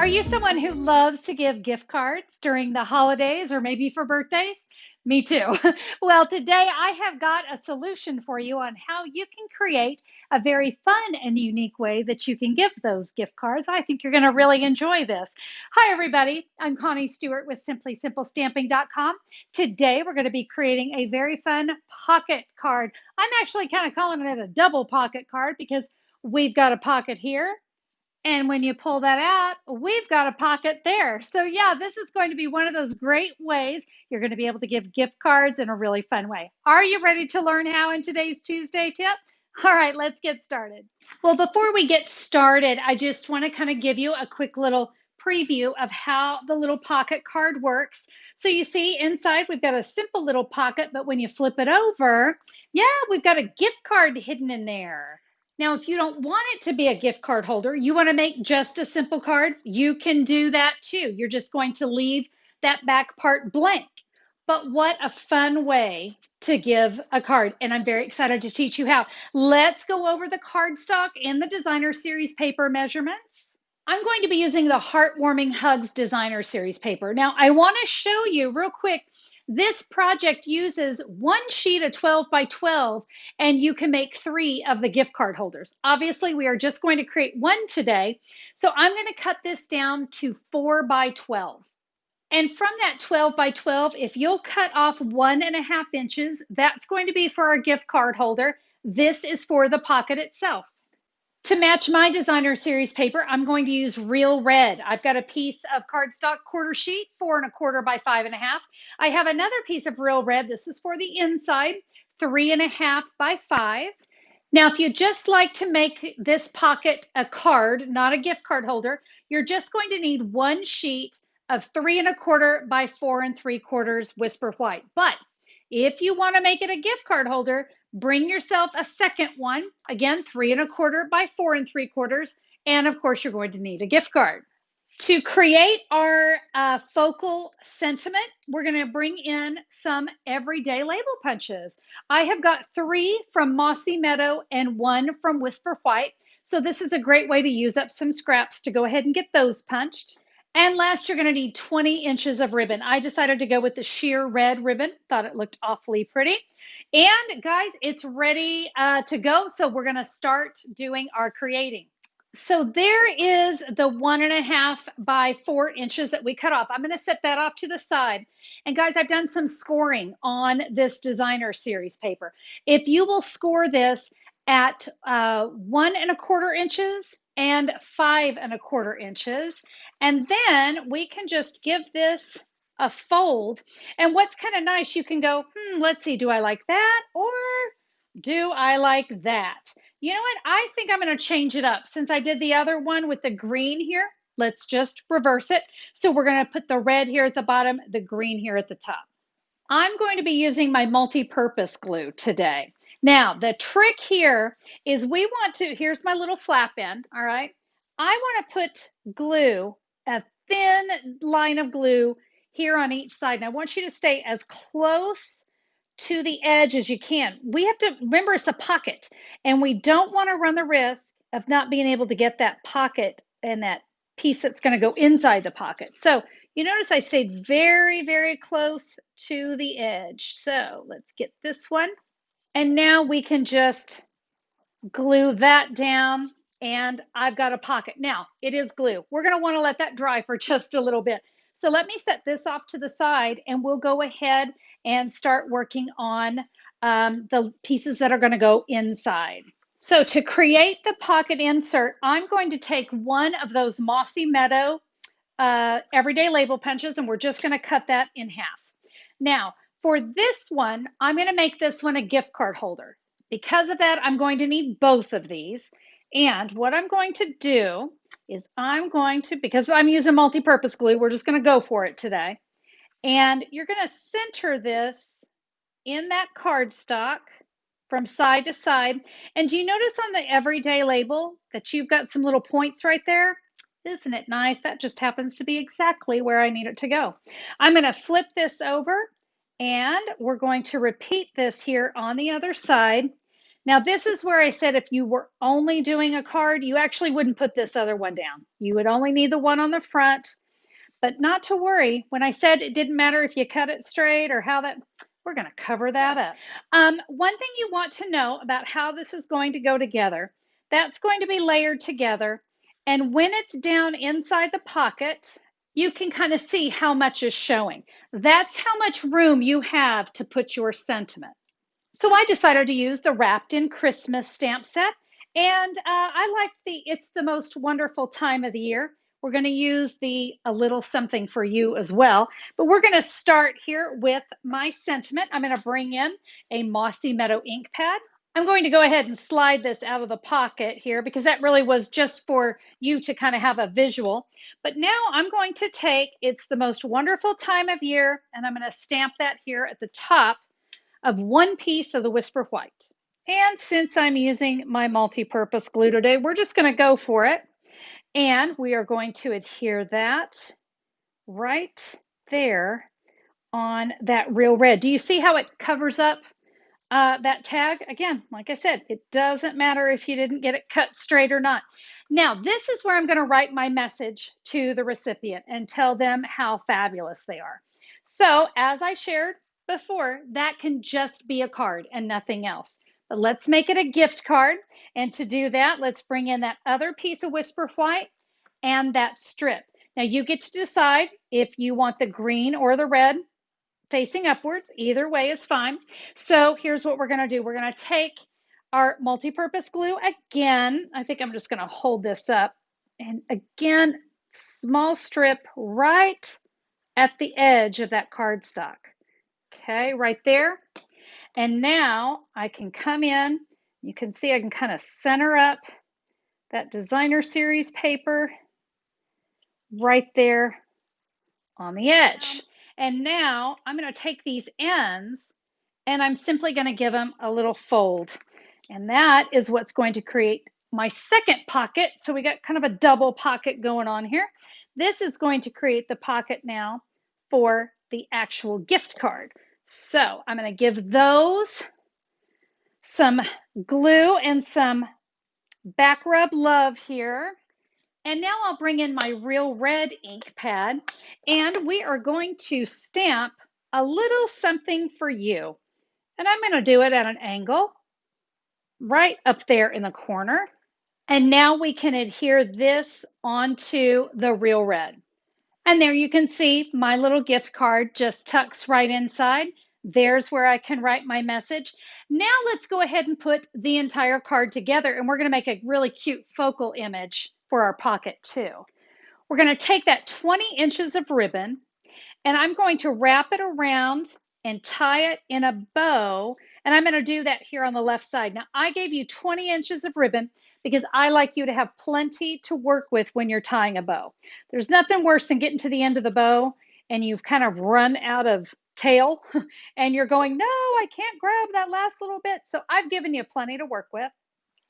you someone who loves to give gift cards during the holidays or maybe for birthdays? Me too. Well, today I have got a solution for you on how you can create a very fun and unique way that you can give those gift cards. I think you're going to really enjoy this. Hi, everybody. I'm Connie Stewart with SimplySimpleStamping.com. Today we're going to be creating a very fun pocket card. I'm actually kind of calling it a double pocket card because we've got a pocket here, and when you pull that out, we've got a pocket there. So yeah, this is going to be one of those great ways you're going to be able to give gift cards in a really fun way. Are you ready to learn how in today's Tuesday tip? All right, let's get started. Well, before we get started, I just want to kind of give you a quick little preview of how the little pocket card works. So you see inside we've got a simple little pocket, but when you flip it over, yeah, we've got a gift card hidden in there. Now, if you don't want it to be a gift card holder, you want to make just a simple card, you can do that too. You're just going to leave that back part blank. But what a fun way to give a card. And I'm very excited to teach you how. Let's go over the cardstock and the designer series paper measurements. I'm going to be using the Heartwarming Hugs Designer Series paper. Now, I want to show you real quick, this project uses one sheet of 12 by 12, and you can make 3 of the gift card holders. Obviously, we are just going to create one today, so I'm going to cut this down to 4 by 12. And from that 12 by 12, if you'll cut off 1.5 inches, that's going to be for our gift card holder. This is for the pocket itself. To match my designer series paper, I'm going to use real red. I've got a piece of cardstock quarter sheet, 4.25 by 5.5. I have another piece of real red. This is for the inside, 3.5 by 5. Now, if you just like to make this pocket a card, not a gift card holder, you're just going to need one sheet of 3.25 by 4.75 Whisper White. But if you want to make it a gift card holder, bring yourself a second one, again, 3.25 by 4.75, and of course, you're going to need a gift card. To create our focal sentiment, we're going to bring in some everyday label punches. I have got 3 from Mossy Meadow and 1 from Whisper White. So this is a great way to use up some scraps to go ahead and get those punched. And last, you're going to need 20 inches of ribbon. I decided to go with the sheer red ribbon. Thought it looked awfully pretty. And guys, it's ready to go. So we're going to start doing our creating. So there is the 1.5 by 4 inches that we cut off. I'm going to set that off to the side. And guys, I've done some scoring on this designer series paper. If you will score this at 1.25 inches and 5.25 inches, and then we can just give this a fold. And what's kind of nice, you can go, let's see, do I like that or do I like that? You know what? I think I'm going to change it up. Since I did the other one with the green here, let's just reverse it. So we're going to put the red here at the bottom, the green here at the top. I'm going to be using my multi-purpose glue today. Now, the trick here is we want to, here's my little flap end, all right? I want to put glue, a thin line of glue here on each side. And I want you to stay as close to the edge as you can. We have to remember it's a pocket, and we don't want to run the risk of not being able to get that pocket and that piece that's going to go inside the pocket. So you notice I stayed very, very close to the edge. So let's get this one. And now we can just glue that down, and I've got a pocket. Now, it is glue. We're going to want to let that dry for just a little bit. So let me set this off to the side, and we'll go ahead and start working on the pieces that are going to go inside. So to create the pocket insert, I'm going to take one of those Mossy Meadow everyday label punches, and we're just going to cut that in half. Now, for this one, I'm going to make this one a gift card holder. Because of that, I'm going to need both of these. And what I'm going to do is because I'm using multi-purpose glue, we're just going to go for it today. And you're going to center this in that cardstock from side to side. And do you notice on the everyday label that you've got some little points right there? Isn't it nice? That just happens to be exactly where I need it to go. I'm going to flip this over, and we're going to repeat this here on the other side. Now, this is where I said if you were only doing a card, you actually wouldn't put this other one down. You would only need the one on the front, but not to worry. When I said it didn't matter if you cut it straight or how that, we're going to cover that up. One thing you want to know about how this is going to go together, that's going to be layered together. And when it's down inside the pocket, you can kind of see how much is showing. That's how much room you have to put your sentiment. So I decided to use the Wrapped in Christmas stamp set. And I like it's the most wonderful time of the year. We're going to use the A Little Something for You as well. But we're going to start here with my sentiment. I'm going to bring in a Mossy Meadow ink pad. I'm going to go ahead and slide this out of the pocket here because that really was just for you to kind of have a visual. But now I'm going to take It's the Most Wonderful Time of Year, and I'm going to stamp that here at the top of one piece of the Whisper White. And since I'm using my multi-purpose glue today, we're just going to go for it. And we are going to adhere that right there on that real red. Do you see how it covers up that tag? Again, like I said, it doesn't matter if you didn't get it cut straight or not. Now, this is where I'm going to write my message to the recipient and tell them how fabulous they are. So, as I shared before, that can just be a card and nothing else. But let's make it a gift card. And to do that, let's bring in that other piece of Whisper White and that strip. Now, you get to decide if you want the green or the red facing upwards. Either way is fine. So here's what we're going to do. We're going to take our multi-purpose glue again. I think I'm just going to hold this up. And again, small strip right at the edge of that cardstock. Okay, right there. And now I can come in. You can see I can kind of center up that designer series paper right there on the edge. And now I'm going to take these ends and I'm simply going to give them a little fold. And that is what's going to create my second pocket. So we got kind of a double pocket going on here. This is going to create the pocket now for the actual gift card. So I'm going to give those some glue and some back rub love here. And now I'll bring in my real red ink pad and we are going to stamp a little something for you. And I'm going to do it at an angle right up there in the corner. And now we can adhere this onto the real red. And there you can see my little gift card just tucks right inside. There's where I can write my message. Now let's go ahead and put the entire card together and we're going to make a really cute focal image for our pocket too. We're going to take that 20 inches of ribbon and I'm going to wrap it around and tie it in a bow. And I'm going to do that here on the left side. Now I gave you 20 inches of ribbon because I like you to have plenty to work with when you're tying a bow. There's nothing worse than getting to the end of the bow and you've kind of run out of tail and you're going, no, I can't grab that last little bit. So I've given you plenty to work with.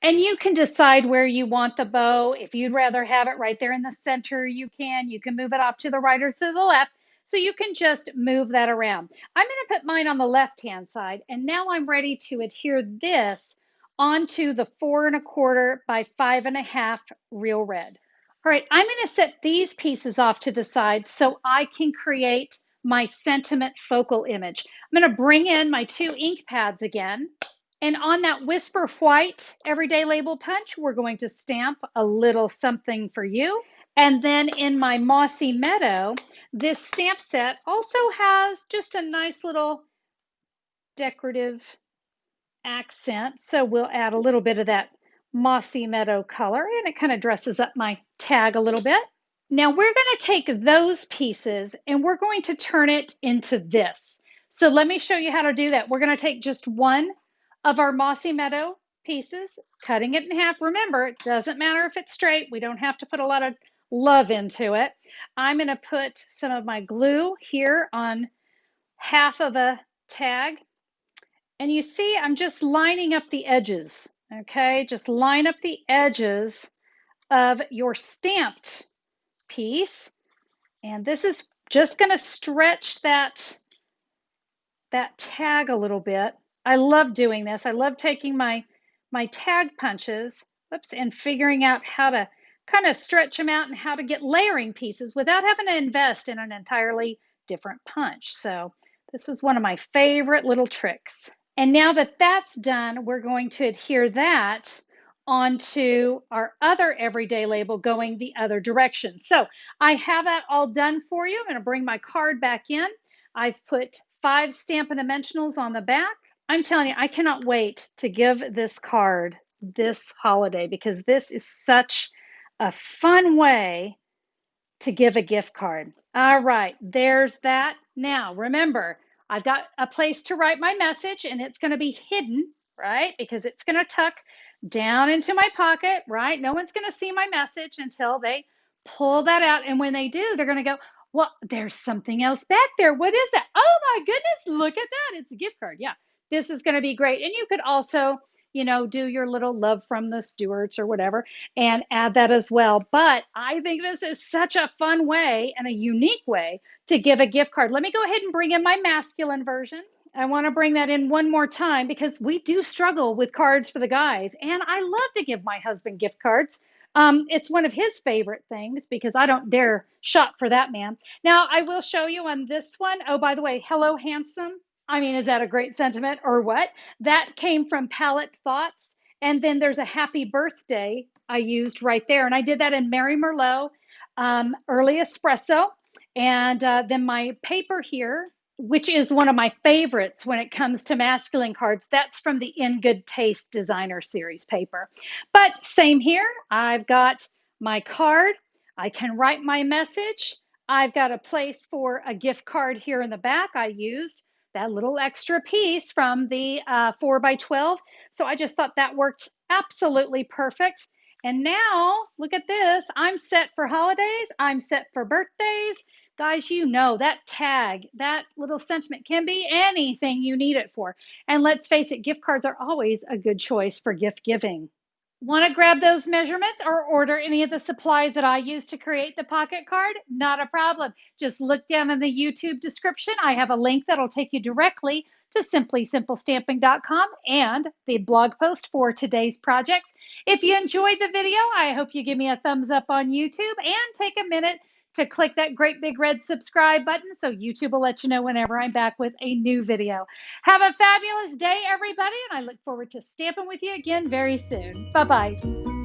And you can decide where you want the bow. If you'd rather have it right there in the center, you can. You can move it off to the right or to the left. So you can just move that around. I'm going to put mine on the left-hand side. And now I'm ready to adhere this onto the 4 1/4 by 5 1/2 real red. All right, I'm going to set these pieces off to the side so I can create my sentiment focal image. I'm going to bring in my 2 ink pads again. And on that Whisper White Everyday Label Punch, we're going to stamp a little something for you. And then in my Mossy Meadow, this stamp set also has just a nice little decorative accent. So we'll add a little bit of that Mossy Meadow color and it kind of dresses up my tag a little bit. Now we're going to take those pieces and we're going to turn it into this. So let me show you how to do that. We're going to take just one of our Mossy Meadow pieces, cutting it in half. Remember, it doesn't matter if it's straight. We don't have to put a lot of love into it. I'm going to put some of my glue here on half of a tag. And you see, I'm just lining up the edges, okay? Just line up the edges of your stamped piece. And this is just going to stretch that tag a little bit. I love doing this. I love taking my my tag punches, whoops, and figuring out how to kind of stretch them out and how to get layering pieces without having to invest in an entirely different punch. So this is one of my favorite little tricks. And now that that's done, we're going to adhere that onto our other everyday label going the other direction. So I have that all done for you. I'm going to bring my card back in. I've put 5 Stampin' Dimensionals on the back. I'm telling you, I cannot wait to give this card this holiday because this is such a fun way to give a gift card. All right, there's that. Now, remember, I've got a place to write my message and it's going to be hidden, right? Because it's going to tuck down into my pocket, right? No one's going to see my message until they pull that out. And when they do, they're going to go, well, there's something else back there. What is that? Oh my goodness, look at that. It's a gift card. Yeah, this is going to be great. And you could also, do your little love from the Stewarts or whatever and add that as well. But I think this is such a fun way and a unique way to give a gift card. Let me go ahead and bring in my masculine version. I want to bring that in one more time because we do struggle with cards for the guys. And I love to give my husband gift cards. It's one of his favorite things because I don't dare shop for that man. Now, I will show you on this one. Oh, by the way, hello, handsome. I mean, is that a great sentiment or what? That came from Palette Thoughts. And then there's a happy birthday I used right there. And I did that in Mary Merlot, early espresso. And then my paper here, which is one of my favorites when it comes to masculine cards, that's from the In Good Taste Designer Series paper. But same here, I've got my card. I can write my message. I've got a place for a gift card here in the back. I used that little extra piece from the 4x12. So I just thought that worked absolutely perfect. And now look at this. I'm set for holidays. I'm set for birthdays. Guys, that tag, that little sentiment can be anything you need it for. And let's face it, gift cards are always a good choice for gift giving. Want to grab those measurements or order any of the supplies that I use to create the pocket card? Not a problem. Just look down in the YouTube description. I have a link that'll take you directly to simplysimplestamping.com and the blog post for today's project. If you enjoyed the video, I hope you give me a thumbs up on YouTube and take a minute to click that great big red subscribe button so YouTube will let you know whenever I'm back with a new video. Have a fabulous day, everybody, and I look forward to stamping with you again very soon. Bye-bye.